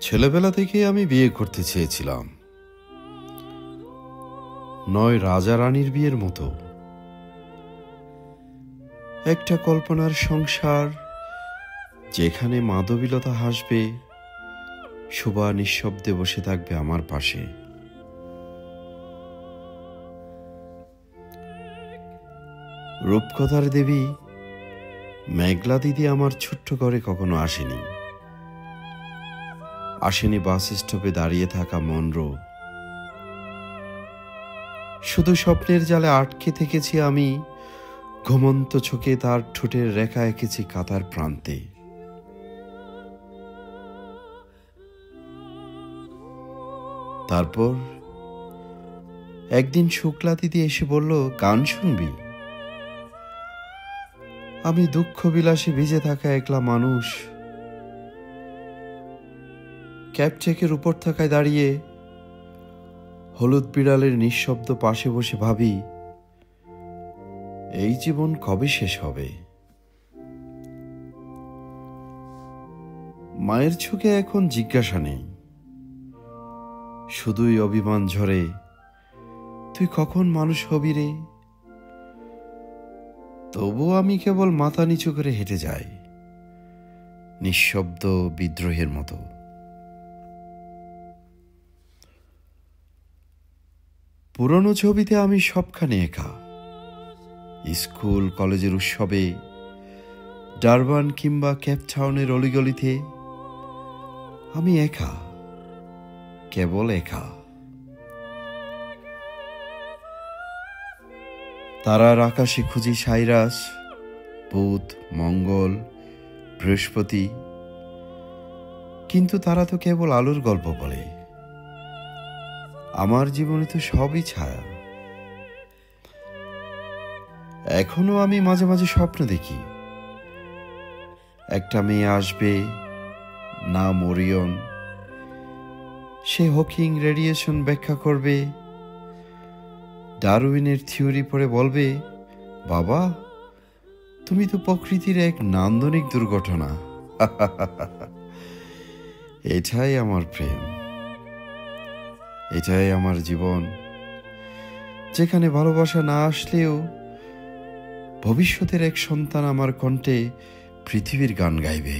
ছেলেবেলা থেকে আমি বিয়ে করতে চেয়েছিলাম, নয় রাজা রানীর বিয়ের মতো, একটা কল্পনার সংসার যেখানে মাধবীলতা হাসবে, শোভা নিঃশব্দে বসে থাকবে আমার পাশে। রূপকথার দেবী মেঘলা দিদি আমার ছোট্ট ঘরে কখনো আসেনি বাস স্টপে দাঁড়িয়ে থাকা মনরো। শুধু স্বপ্নের জালে আটকে থেকেছি আমি, ঘুমন্ত চোখে তার ঠোঁটের রেখা এঁকেছি কাতার প্রান্তে। তারপর একদিন শুক্লা দিদি এসে বলল, গান শুনবি? আমি দুঃখ বিলাসে ভিজে থাকা একলা মানুষ, ক্যাপচেকের উপর থাকায় দাঁড়িয়ে হলুদ বিড়ালের নিঃশব্দ পাশে বসে ভাবি, এই জীবন কবে শেষ হবে? মায়ের চোখে এখন জিজ্ঞাসা নেই, শুধুই অভিমান ঝরে, তুই কখন মানুষ হবি রে? তবু আমি কেবল মাথা নিচু করে হেঁটে যাই, নিঃশব্দ বিদ্রোহের মতো। পুরনো ছবিতে আমি সবখানে একা, স্কুল কলেজের উৎসবে, ডারবান কিংবা কেপটাউনের অলিগলিতে আমি একা, কেবল একা। তারার আকাশে খুঁজি সাইরাস, বুধ, মঙ্গল, বৃহস্পতি, কিন্তু তারা তো কেবল আলোর গল্প বলে। আমার জীবনে তো সবই ছায়া। এখনো আমি মাঝে মাঝে স্বপ্ন দেখি, একটা মেয়ে আসবে, নাম ওরিয়ন, সে হকিং রেডিয়েশন ব্যাখ্যা করবে, ডারউইনের থিওরি পড়ে বলবে, বাবা তুমি তো প্রকৃতির এক নান্দনিক দুর্ঘটনা। এটাই আমার প্রেম, এটাই আমার জীবন, যেখানে ভালোবাসা না আসলেও ভবিষ্যতের এক সন্তান আমার কণ্ঠে পৃথিবীর গান গাইবে।